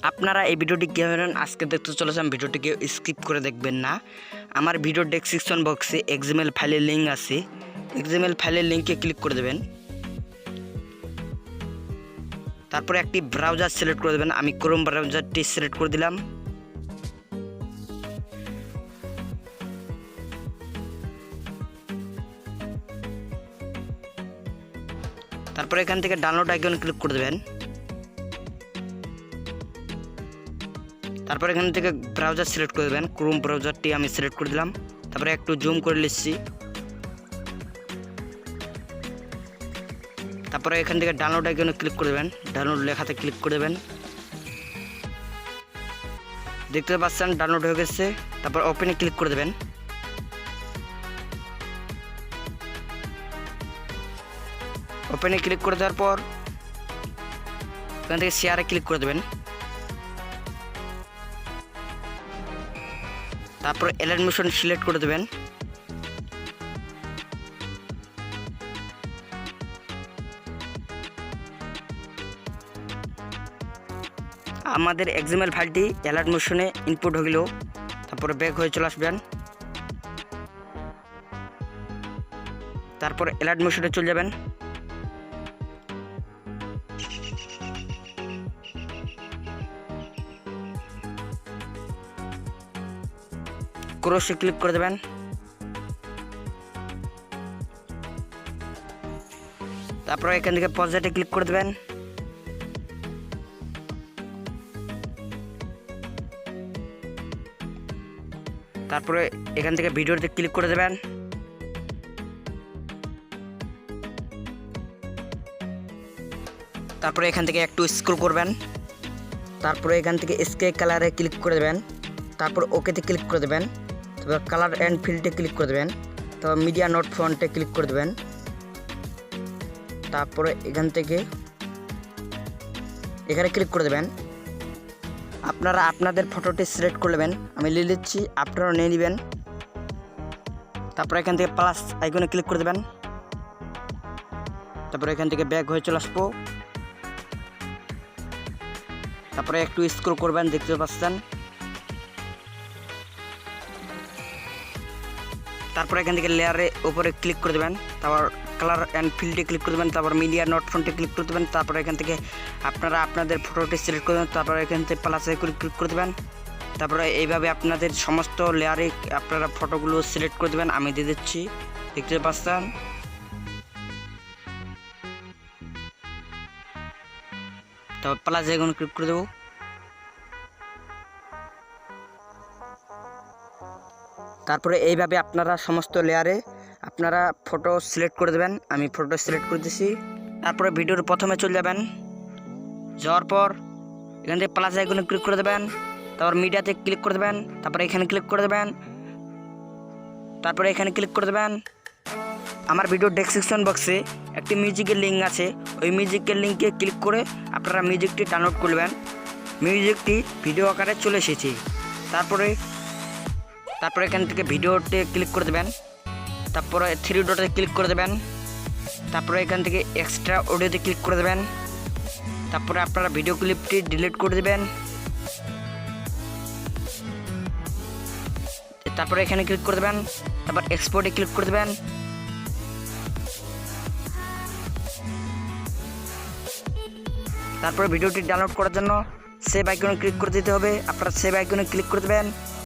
আপনারা এই ভিডিওটি কীভাবে আজকে দেখতে চলেছেন, ভিডিওটিকে স্কিপ করে দেখবেন না। আমার ভিডিও ডেসক্রিপশন বক্সে এক্সএমএল ফাইলের লিঙ্ক আছে, এক্সএমএল ফাইলের লিঙ্কে ক্লিক করে দেবেন। তারপরে একটি ব্রাউজার সিলেক্ট করে দেবেন। আমি ক্রোম ব্রাউজারটি সিলেক্ট করে দিলাম। তারপরে এখান থেকে ডাউনলোড আইকনে ক্লিক করে দেবেন। তারপরে এখান থেকে ব্রাউজার সিলেক্ট করে দেবেন। ক্রোম ব্রাউজারটি আমি সিলেক্ট করে দিলাম। তারপরে একটু জুম করে নিচ্ছি। তারপরে এখান থেকে ডাউনলোড আইকনে ক্লিক করে দেবেন। ডাউনলোড লেখাতে ক্লিক করে দেবেন। দেখতে পাচ্ছেন ডাউনলোড হয়ে গেছে। তারপর ওপেনে ক্লিক করে দেবেন। ওপেনে ক্লিক করে দেওয়ার পর এখান থেকে শেয়ারে ক্লিক করে দেবেন। তারপর এলাইট মোশন সিলেক্ট করে দেবেন। আমাদের এক্সএমএল ফাইলটি এলাইট মোশনে ইনপুট হয়ে গেল। তারপরে ব্যাক হয়ে চলে আসবেন। তারপর এলাইট মোশনে চলে যাবেন। ক্রসে ক্লিক করে দেবেন। তারপর এখান থেকে পজেটে ক্লিক করে দেবেন। তারপরে এখান থেকে ভিডিওতে ক্লিক করে দেবেন। তারপরে এখান থেকে একটু স্ক্রল করবেন। তারপরে এখান থেকে স্কে কালারে ক্লিক করে দেবেন। তারপর ওকেতে ক্লিক করে দেবেন। তারপর কালার অ্যান্ড ফিল্ডে ক্লিক করে দেবেন। তারপর মিডিয়া নোট ফন্টে ক্লিক করে দেবেন। তারপরে এখান থেকে এখানে ক্লিক করে দেবেন। আপনারা আপনাদের ফটোটি সিলেক্ট করে নেবেন। আমি নিয়ে নিচ্ছি, আপনারাও নিয়ে নেবেন। তারপরে এখান থেকে প্লাস আইকনে ক্লিক করে দেবেন। তারপরে এখান থেকে ব্যাক হয়ে চলে আসবো। তারপরে একটু স্ক্রল করবেন, দেখতে পাচ্ছেন। তারপরে এখান থেকে লেয়ারের উপরে ক্লিক করে দেবেন। তারপর কালার অ্যান্ড ফিল্ডে ক্লিক করে দেবেন। তারপর মিডিয়া নোট ফন্টে ক্লিক করে দেবেন। তারপরে এখান থেকে আপনারা আপনাদের ফটোটি সিলেক্ট করে দেবেন। তারপরে এখান থেকে প্লাস আইকনে ক্লিক করে দেবেন। তারপরে এইভাবে আপনাদের সমস্ত লেয়ারে আপনারা ফটোগুলো সিলেক্ট করে দেবেন। আমি দিয়ে দিচ্ছি, দেখতে পাচ্ছেন। তারপর প্লাস আইকনে ক্লিক করে দেবো। তারপরে এইভাবে আপনারা সমস্ত লেয়ারে আপনারা ফটো সিলেক্ট করে দেবেন। আমি ফটো সিলেক্ট করে দিচ্ছি। তারপরে ভিডিওর প্রথমে চলে যাবেন। যাওয়ার পর এখান থেকে প্লাস আইকনে ক্লিক করে দেবেন। তারপর মিডিয়াতে ক্লিক করে দেবেন। তারপরে এখানে ক্লিক করে দেবেন। তারপরে এখানে ক্লিক করে দেবেন। আমার ভিডিও ডেসক্রিপশন বক্সে একটি মিউজিকের লিঙ্ক আছে, ওই মিউজিকের লিঙ্কে ক্লিক করে আপনারা মিউজিকটি ডাউনলোড করবেন। মিউজিকটি ভিডিও আকারে চলে এসেছে। তারপরে এখান থেকে ভিডিওতে ক্লিক করে দেবেন। তারপরে থ্রি ডটে ক্লিক করে দেবেন। তারপরে এখান থেকে এক্সট্রা অডিওতে ক্লিক করে দেবেন। তারপরে আপনারা ভিডিও ক্লিপটি ডিলিট করে দেবেন। তারপরে এখানে ক্লিক করে দেবেন। তারপর এক্সপোর্টে ক্লিক করে দেবেন। তারপরে ভিডিওটি ডাউনলোড করার জন্য সেভ আইকনে ক্লিক করে দিতে হবে। আপনারা সেভ আইকনে ক্লিক করে দেবেন।